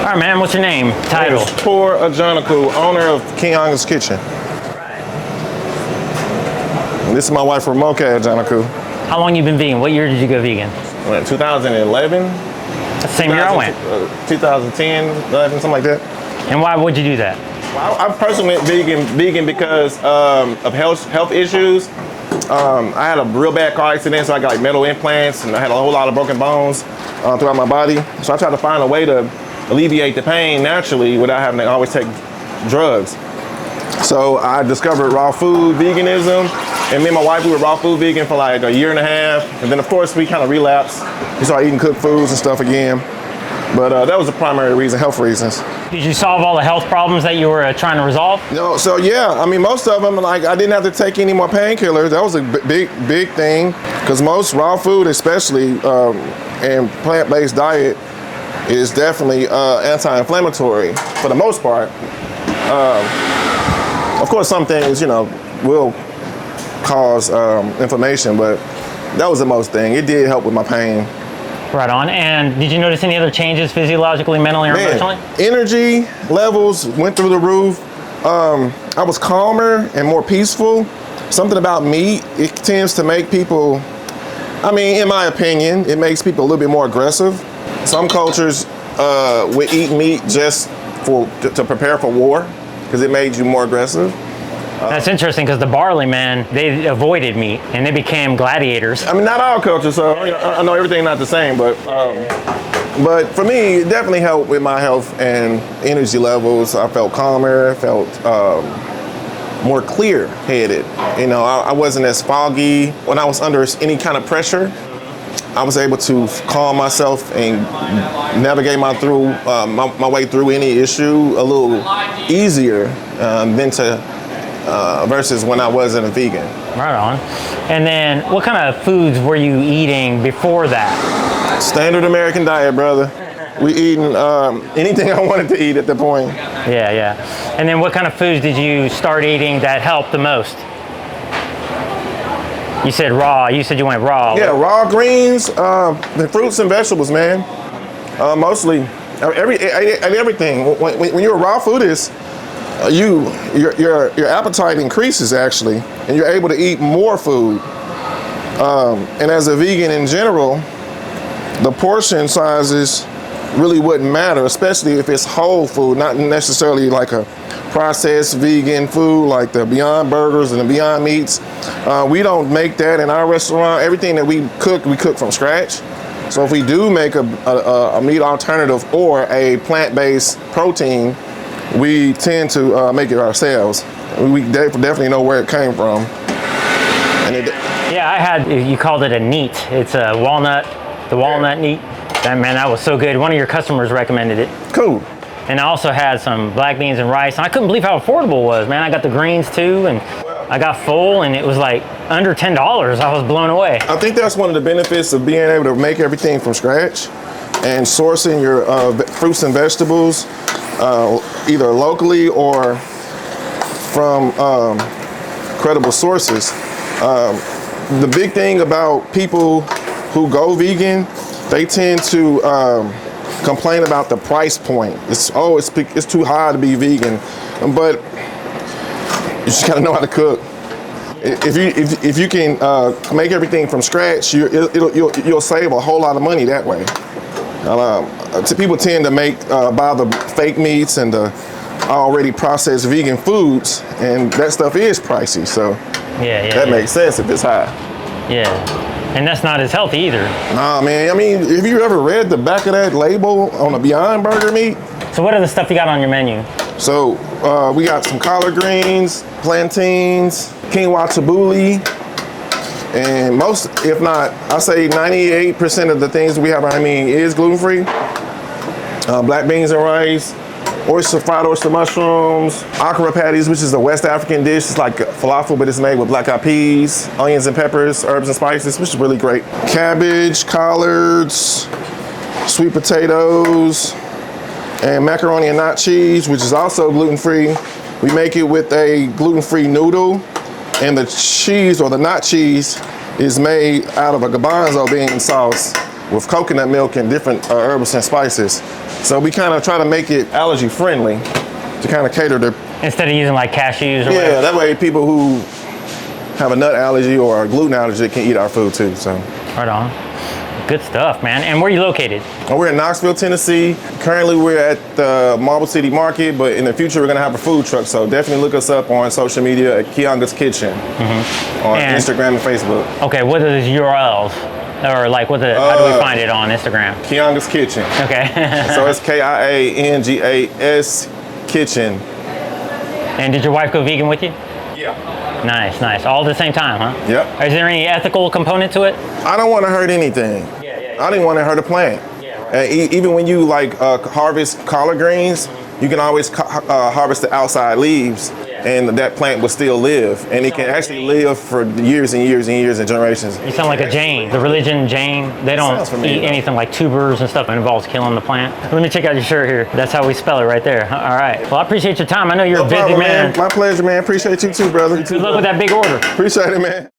All right, man, what's your name? Title? Tor Ajanaku, owner of Kianga's Kitchen. And this is my wife, Ramoka Ajanaku. How long you been vegan? What year did you go vegan? 2011. That's the same year I went. 2010, 11, something like that. And why would you do that? Well, I personally went vegan because of health issues. I had a real bad car accident, so I got like metal implants, and I had a whole lot of broken bones throughout my body. So I tried to find a way to alleviate the pain naturally without having to always take drugs. So I discovered raw food veganism, and me and my wife, we were raw food vegan for like a year and a half, and then of course we kind of relapsed. We started eating cooked foods and stuff again, but that was the primary reason, health reasons. Did you solve all the health problems that you were trying to resolve? No, so yeah, I mean most of them, like I didn't have to take any more painkillers. That was a big thing, because most raw food, especially and plant-based diet, is definitely anti-inflammatory for the most part. Of course, some things, will cause inflammation, but that was the most thing. It did help with my pain. Right on. And did you notice any other changes physiologically, mentally, or emotionally? Energy levels went through the roof. I was calmer and more peaceful. Something about meat, it tends to make people, in my opinion, it makes people a little bit more aggressive. Some cultures would eat meat just to prepare for war, because it made you more aggressive. That's interesting, because the barley men, they avoided meat and they became gladiators. Not all cultures, so I know everything not the same, but for me, it definitely helped with my health and energy levels. I felt calmer, felt more clear-headed. I wasn't as foggy. When I was under any kind of pressure, I was able to calm myself and navigate my way through any issue a little easier versus when I wasn't a vegan. Right on. And then what kind of foods were you eating before that? Standard American diet, brother. We eating anything I wanted to eat at the point. Yeah. And then what kind of foods did you start eating that helped the most? You said raw. You said you went raw. Yeah, raw greens, the fruits and vegetables, man. Mostly, everything. When you're a raw foodist, your appetite increases actually, and you're able to eat more food. And as a vegan in general, the portion sizes really wouldn't matter, especially if it's whole food, not necessarily like a processed vegan food like the Beyond Burgers and the Beyond Meats. We don't make that in our restaurant. Everything that we cook from scratch. So if we do make a meat alternative or a plant-based protein, we tend to make it ourselves. We definitely know where it came from. You called it a neat. It's a walnut, the walnut neat. That was so good. One of your customers recommended it. Cool. And I also had some black beans and rice, and I couldn't believe how affordable it was, man. I got the greens too, and I got full, and it was like under $10. I was blown away. I think that's one of the benefits of being able to make everything from scratch and sourcing your fruits and vegetables either locally or from credible sources. The big thing about people who go vegan, they tend to complain about the price point. It's too high to be vegan, but you just gotta know how to cook. If you can make everything from scratch, you'll save a whole lot of money that way. People tend to buy the fake meats and the already processed vegan foods, and that stuff is pricey. So that makes sense if it's high. Yeah. And that's not as healthy either. Nah, man. Have you ever read the back of that label on a Beyond Burger meat? So what are the stuff you got on your menu? So we got some collard greens, plantains, quinoa tabbouleh, and most, if not, I say 98% of the things we have on our menu is gluten-free. Black beans and rice, fried oyster mushrooms, akara patties, which is a West African dish. It's like falafel, but it's made with black-eyed peas, onions and peppers, herbs and spices, which is really great. Cabbage, collards, sweet potatoes, and macaroni and not cheese, which is also gluten-free. We make it with a gluten-free noodle, and the cheese or the not cheese is made out of a garbanzo bean sauce, with coconut milk and different herbs and spices. So we kind of try to make it allergy friendly to kind of cater to. Instead of using like cashews or whatever. That way people who have a nut allergy or a gluten allergy can eat our food too. So. Right on. Good stuff, man. And where are you located? We're in Knoxville, Tennessee. Currently, we're at the Marble City Market, but in the future, we're gonna have a food truck. So definitely look us up on social media at Kianga's Kitchen on Instagram and Facebook. Okay, what are the URLs? Or like, how do we find it on Instagram? Kianga's Kitchen. Okay. So it's Kiangas Kitchen. And did your wife go vegan with you? Yeah. Nice, nice. All at the same time, huh? Yep. Is there any ethical component to it? I don't want to hurt anything. I didn't want to hurt a plant. And even when you like harvest collard greens, you can always harvest the outside leaves, and that plant will still live, and it can actually live for years and years and years and generations. You sound like a Jain. The religion Jain, they don't eat anything like tubers and stuff that involves killing the plant. Let me check out your shirt here. That's how we spell it right there. All right. Well, I appreciate your time. I know you're a busy man. My pleasure, man. Appreciate you too, brother. Good luck with that big order. Appreciate it, man.